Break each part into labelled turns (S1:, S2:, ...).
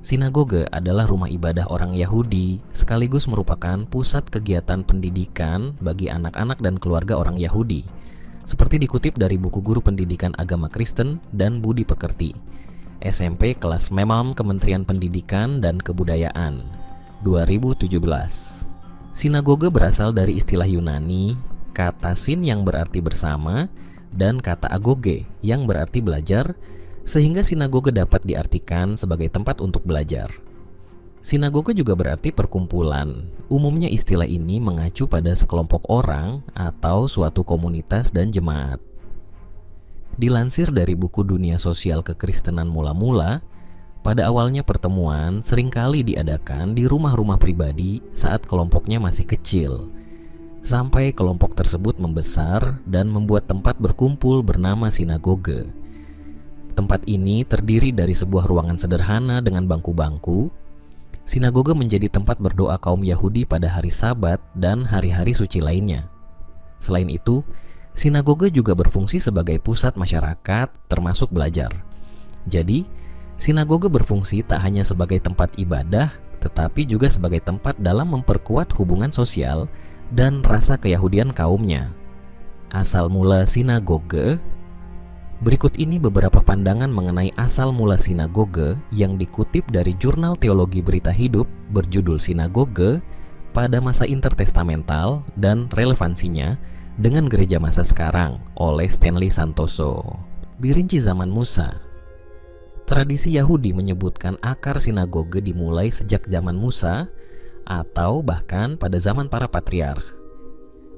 S1: Sinagoge adalah rumah ibadah orang Yahudi, sekaligus merupakan pusat kegiatan pendidikan bagi anak-anak dan keluarga orang Yahudi, seperti dikutip dari buku Guru Pendidikan Agama Kristen dan Budi Pekerti, SMP kelas Memam Kementerian Pendidikan dan Kebudayaan, 2017. Sinagoge berasal dari istilah Yunani, kata sin yang berarti bersama, dan kata agoge yang berarti belajar, sehingga sinagoge dapat diartikan sebagai tempat untuk belajar. Sinagoge juga berarti perkumpulan. Umumnya istilah ini mengacu pada sekelompok orang atau suatu komunitas dan jemaat. Dilansir dari buku Dunia Sosial Kekristenan Mula-Mula, pada awalnya pertemuan seringkali diadakan di rumah-rumah pribadi saat kelompoknya masih kecil, sampai kelompok tersebut membesar dan membuat tempat berkumpul bernama sinagoge. Tempat ini terdiri dari sebuah ruangan sederhana dengan bangku-bangku. Sinagoge menjadi tempat berdoa kaum Yahudi pada hari Sabat dan hari-hari suci lainnya. Selain itu, sinagoge juga berfungsi sebagai pusat masyarakat, termasuk belajar. Jadi, sinagoge berfungsi tak hanya sebagai tempat ibadah, tetapi juga sebagai tempat dalam memperkuat hubungan sosial dan rasa keyahudian kaumnya. Asal mula sinagoge. Berikut ini beberapa pandangan mengenai asal mula sinagoge yang dikutip dari jurnal teologi Berita Hidup berjudul Sinagoge pada masa intertestamental dan relevansinya dengan gereja masa sekarang oleh Stanley Santoso. Birinci zaman Musa. Tradisi Yahudi menyebutkan akar sinagoge dimulai sejak zaman Musa atau bahkan pada zaman para patriark.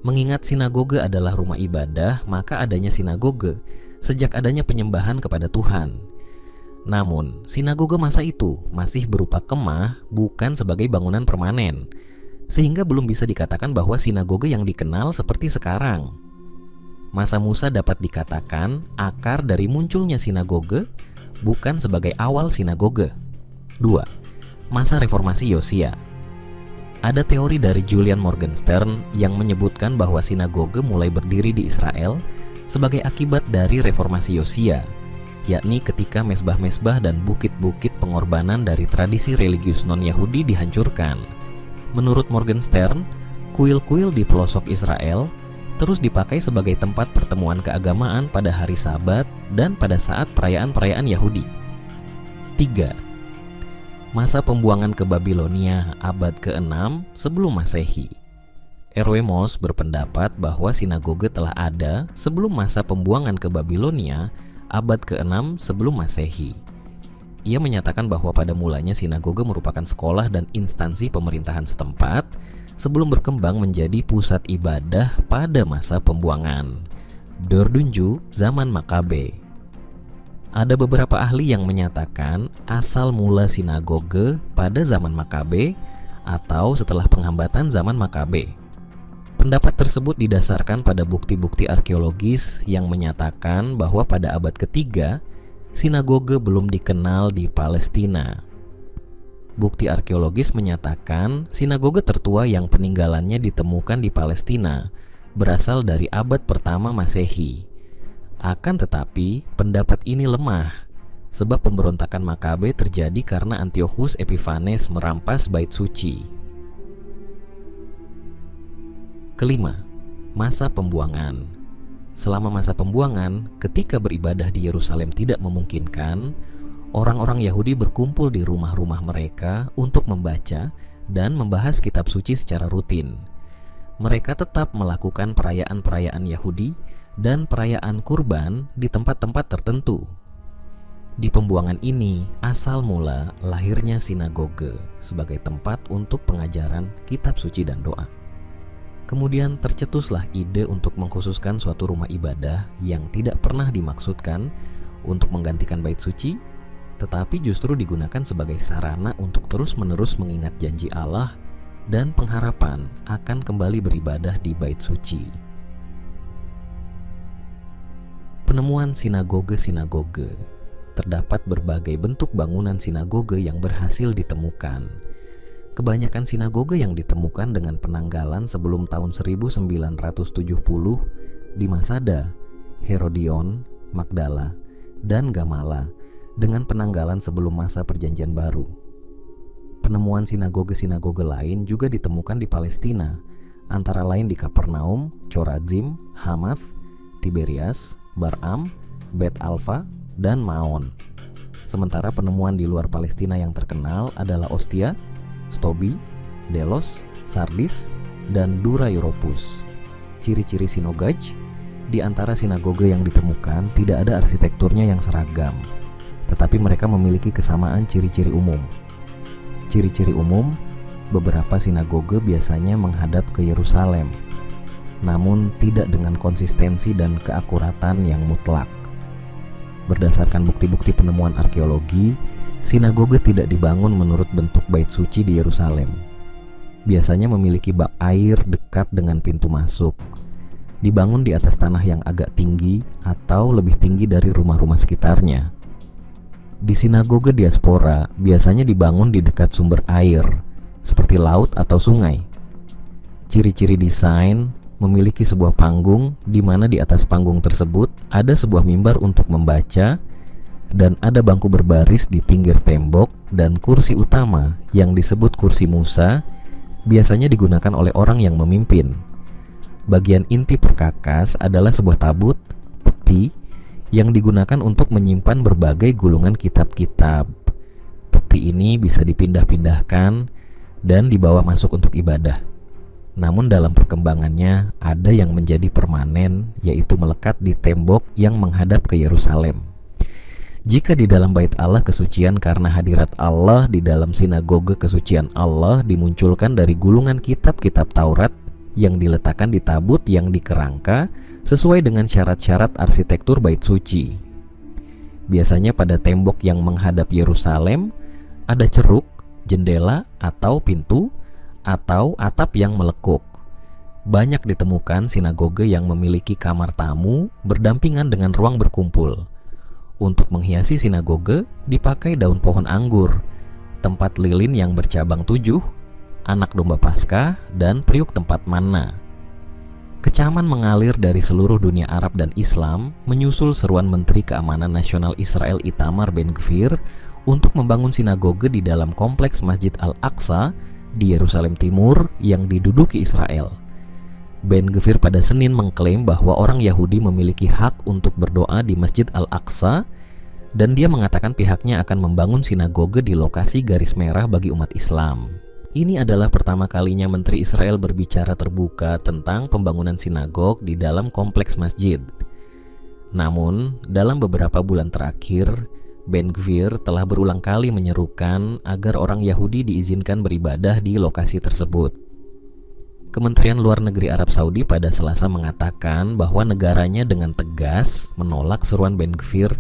S1: Mengingat sinagoge adalah rumah ibadah, maka adanya sinagoge sejak adanya penyembahan kepada Tuhan. Namun, sinagoge masa itu masih berupa kemah, bukan sebagai bangunan permanen, sehingga belum bisa dikatakan bahwa sinagoge yang dikenal seperti sekarang. Masa Musa dapat dikatakan akar dari munculnya sinagoge, bukan sebagai awal sinagoge. 2. Masa reformasi Yosia. Ada teori dari Julian Morgenstern yang menyebutkan bahwa sinagoge mulai berdiri di Israel sebagai akibat dari reformasi Yosia, yakni ketika mesbah-mesbah dan bukit-bukit pengorbanan dari tradisi religius non-Yahudi dihancurkan. Menurut Morgenstern, kuil-kuil di pelosok Israel terus dipakai sebagai tempat pertemuan keagamaan pada hari Sabat dan pada saat perayaan-perayaan Yahudi. 3. Masa pembuangan ke Babilonia abad ke-6 sebelum Masehi. R.W. Moss berpendapat bahwa sinagoge telah ada sebelum masa pembuangan ke Babilonia abad ke-6 sebelum Masehi. Ia menyatakan bahwa pada mulanya sinagoge merupakan sekolah dan instansi pemerintahan setempat sebelum berkembang menjadi pusat ibadah pada masa pembuangan. Dordunju, zaman Makabe. Ada beberapa ahli yang menyatakan asal mula sinagoge pada zaman Makabe atau setelah penghambatan zaman Makabe. Pendapat tersebut didasarkan pada bukti-bukti arkeologis yang menyatakan bahwa pada abad ketiga, sinagoge belum dikenal di Palestina. Bukti arkeologis menyatakan sinagoge tertua yang peninggalannya ditemukan di Palestina berasal dari abad pertama Masehi. Akan tetapi, pendapat ini lemah, sebab pemberontakan Makabe terjadi karena Antiochus Epiphanes merampas bait suci. Kelima, masa pembuangan. Selama masa pembuangan, ketika beribadah di Yerusalem tidak memungkinkan, orang-orang Yahudi berkumpul di rumah-rumah mereka untuk membaca dan membahas kitab suci secara rutin. Mereka tetap melakukan perayaan-perayaan Yahudi dan perayaan kurban di tempat-tempat tertentu. Di pembuangan ini, asal mula lahirnya sinagoge sebagai tempat untuk pengajaran kitab suci dan doa. Kemudian tercetuslah ide untuk mengkhususkan suatu rumah ibadah yang tidak pernah dimaksudkan untuk menggantikan bait suci, tetapi justru digunakan sebagai sarana untuk terus-menerus mengingat janji Allah dan pengharapan akan kembali beribadah di bait suci. Penemuan sinagoge-sinagoge. Terdapat berbagai bentuk bangunan sinagoge yang berhasil ditemukan. Kebanyakan sinagoge yang ditemukan dengan penanggalan sebelum tahun 1970 di Masada, Herodion, Magdala, dan Gamala dengan penanggalan sebelum masa Perjanjian Baru. Penemuan sinagoge-sinagoge lain juga ditemukan di Palestina, antara lain di Kapernaum, Chorazim, Hamath, Tiberias, Baram, Bet Alfa, dan Maon. Sementara penemuan di luar Palestina yang terkenal adalah Ostia, Stobi, Delos, Sardis, dan Dura Europus. Ciri-ciri sinagog: di antara sinagoge yang ditemukan tidak ada arsitekturnya yang seragam, tetapi mereka memiliki kesamaan ciri-ciri umum. Ciri-ciri umum, beberapa sinagoge biasanya menghadap ke Yerusalem, namun tidak dengan konsistensi dan keakuratan yang mutlak. Berdasarkan bukti-bukti penemuan arkeologi, sinagoge tidak dibangun menurut bentuk bait suci di Yerusalem. Biasanya memiliki bak air dekat dengan pintu masuk. Dibangun di atas tanah yang agak tinggi atau lebih tinggi dari rumah-rumah sekitarnya. Di sinagoge diaspora biasanya dibangun di dekat sumber air, seperti laut atau sungai. Ciri-ciri desain memiliki sebuah panggung di mana di atas panggung tersebut ada sebuah mimbar untuk membaca, dan ada bangku berbaris di pinggir tembok, dan kursi utama yang disebut kursi Musa biasanya digunakan oleh orang yang memimpin. Bagian inti perkakas adalah sebuah tabut, peti, yang digunakan untuk menyimpan berbagai gulungan kitab-kitab. Peti ini bisa dipindah-pindahkan dan dibawa masuk untuk ibadah. Namun dalam perkembangannya ada yang menjadi permanen, yaitu melekat di tembok yang menghadap ke Yerusalem. Jika di dalam bait Allah kesucian karena hadirat Allah, di dalam sinagoge kesucian Allah dimunculkan dari gulungan kitab-kitab Taurat yang diletakkan di tabut yang dikerangka sesuai dengan syarat-syarat arsitektur bait suci. Biasanya pada tembok yang menghadap Yerusalem ada ceruk, jendela atau pintu, atau atap yang melekuk. Banyak ditemukan sinagoge yang memiliki kamar tamu berdampingan dengan ruang berkumpul. Untuk menghiasi sinagoge dipakai daun pohon anggur, tempat lilin yang bercabang 7, anak domba Paskah, dan periuk tempat manna. Kecaman mengalir dari seluruh dunia Arab dan Islam menyusul seruan Menteri Keamanan Nasional Israel Itamar Ben-Gvir untuk membangun sinagoge di dalam kompleks Masjid Al-Aqsa di Yerusalem Timur yang diduduki Israel. Ben-Gvir pada Senin mengklaim bahwa orang Yahudi memiliki hak untuk berdoa di Masjid Al-Aqsa, dan dia mengatakan pihaknya akan membangun sinagoge di lokasi garis merah bagi umat Islam. Ini adalah pertama kalinya Menteri Israel berbicara terbuka tentang pembangunan sinagog di dalam kompleks masjid. Namun, dalam beberapa bulan terakhir, Ben-Gvir telah berulang kali menyerukan agar orang Yahudi diizinkan beribadah di lokasi tersebut. Kementerian Luar Negeri Arab Saudi pada Selasa mengatakan bahwa negaranya dengan tegas menolak seruan Ben-Gvir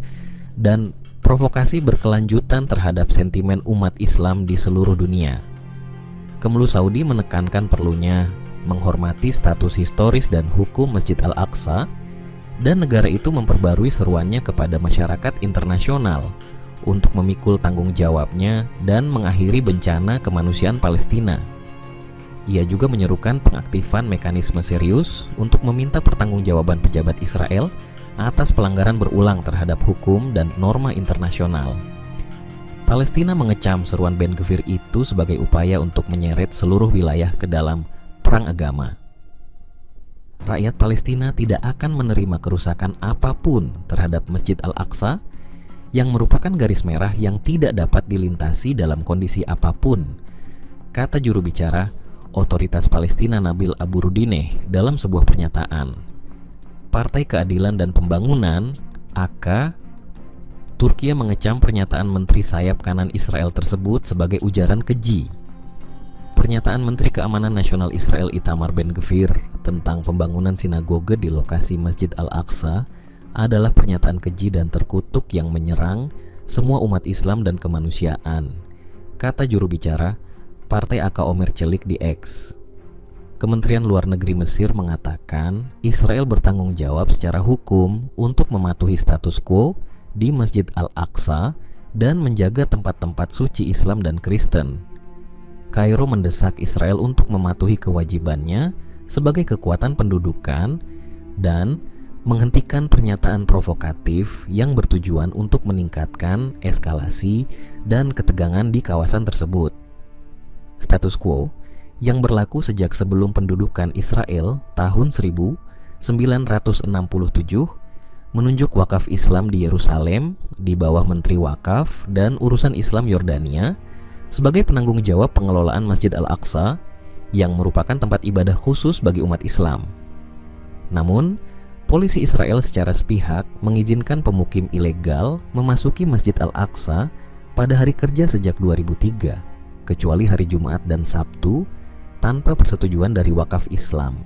S1: dan provokasi berkelanjutan terhadap sentimen umat Islam di seluruh dunia. Kemlu Saudi menekankan perlunya menghormati status historis dan hukum Masjid Al-Aqsa, dan negara itu memperbarui seruannya kepada masyarakat internasional untuk memikul tanggung jawabnya dan mengakhiri bencana kemanusiaan Palestina. Ia juga menyerukan pengaktifan mekanisme serius untuk meminta pertanggungjawaban pejabat Israel atas pelanggaran berulang terhadap hukum dan norma internasional. Palestina mengecam seruan Ben-Gvir itu sebagai upaya untuk menyeret seluruh wilayah ke dalam perang agama. Rakyat Palestina tidak akan menerima kerusakan apapun terhadap Masjid Al-Aqsa yang merupakan garis merah yang tidak dapat dilintasi dalam kondisi apapun, kata juru bicara Otoritas Palestina Nabil Abu Rudineh dalam sebuah pernyataan. Partai Keadilan dan Pembangunan (AK) Turki mengecam pernyataan Menteri Sayap Kanan Israel tersebut sebagai ujaran keji. Pernyataan Menteri Keamanan Nasional Israel Itamar Ben-Gvir tentang pembangunan sinagoge di lokasi Masjid Al-Aqsa adalah pernyataan keji dan terkutuk yang menyerang semua umat Islam dan kemanusiaan, kata juru bicara Partai AK Omer Çelik di X. Kementerian Luar Negeri Mesir mengatakan Israel bertanggung jawab secara hukum untuk mematuhi status quo di Masjid Al-Aqsa dan menjaga tempat-tempat suci Islam dan Kristen. Kairo mendesak Israel untuk mematuhi kewajibannya sebagai kekuatan pendudukan dan menghentikan pernyataan provokatif yang bertujuan untuk meningkatkan eskalasi dan ketegangan di kawasan tersebut. status quo yang berlaku sejak sebelum pendudukan Israel tahun 1967 menunjuk wakaf Islam di Yerusalem di bawah Menteri Wakaf dan Urusan Islam Yordania sebagai penanggung jawab pengelolaan Masjid Al-Aqsa yang merupakan tempat ibadah khusus bagi umat Islam. Namun, polisi Israel secara sepihak mengizinkan pemukim ilegal memasuki Masjid Al-Aqsa pada hari kerja sejak 2003, kecuali hari Jumat dan Sabtu tanpa persetujuan dari wakaf Islam.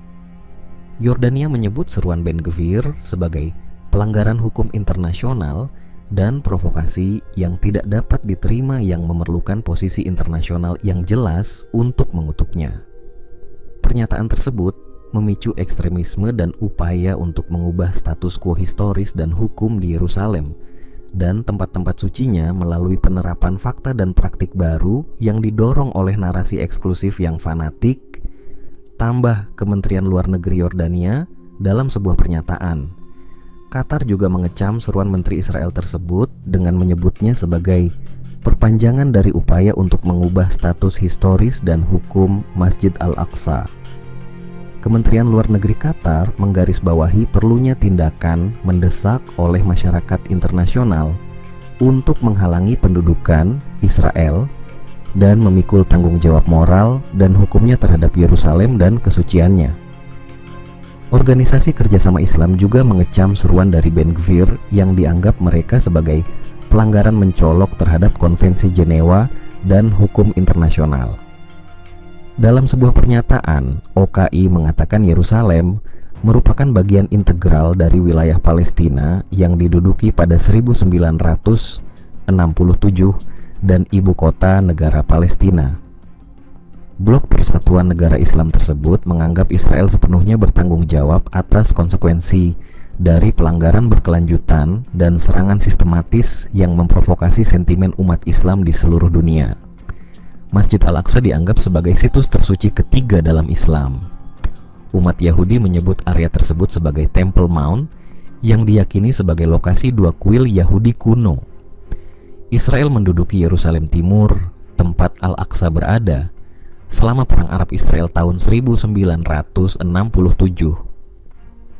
S1: Yordania menyebut seruan Ben Gvir sebagai pelanggaran hukum internasional dan provokasi yang tidak dapat diterima yang memerlukan posisi internasional yang jelas untuk mengutuknya. Pernyataan tersebut memicu ekstremisme dan upaya untuk mengubah status quo historis dan hukum di Yerusalem dan tempat-tempat sucinya melalui penerapan fakta dan praktik baru yang didorong oleh narasi eksklusif yang fanatik. Tambah Kementerian Luar Negeri Yordania dalam sebuah pernyataan, Qatar juga mengecam seruan Menteri Israel tersebut dengan menyebutnya sebagai perpanjangan dari upaya untuk mengubah status historis dan hukum Masjid Al-Aqsa. Kementerian Luar Negeri Qatar menggarisbawahi perlunya tindakan mendesak oleh masyarakat internasional untuk menghalangi pendudukan Israel dan memikul tanggung jawab moral dan hukumnya terhadap Yerusalem dan kesuciannya. Organisasi Kerjasama Islam juga mengecam seruan dari Ben Gvir yang dianggap mereka sebagai pelanggaran mencolok terhadap Konvensi Jenewa dan hukum internasional. Dalam sebuah pernyataan, OKI mengatakan Yerusalem merupakan bagian integral dari wilayah Palestina yang diduduki pada 1967 dan ibu kota negara Palestina. Blok Persatuan Negara Islam tersebut menganggap Israel sepenuhnya bertanggung jawab atas konsekuensi dari pelanggaran berkelanjutan dan serangan sistematis yang memprovokasi sentimen umat Islam di seluruh dunia. Masjid Al-Aqsa dianggap sebagai situs tersuci ketiga dalam Islam. Umat Yahudi menyebut area tersebut sebagai Temple Mount yang diyakini sebagai lokasi dua kuil Yahudi kuno. Israel menduduki Yerusalem Timur, tempat Al-Aqsa berada, selama Perang Arab-Israel tahun 1967.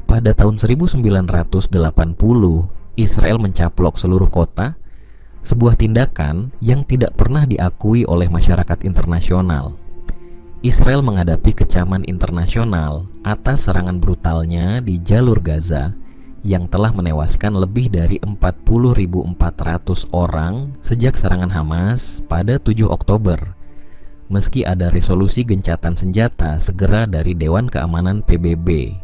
S1: Pada tahun 1980, Israel mencaplok seluruh kota, sebuah tindakan yang tidak pernah diakui oleh masyarakat internasional. Israel menghadapi kecaman internasional atas serangan brutalnya di jalur Gaza yang telah menewaskan lebih dari 40.400 orang sejak serangan Hamas pada 7 Oktober. Meski ada resolusi gencatan senjata segera dari Dewan Keamanan PBB.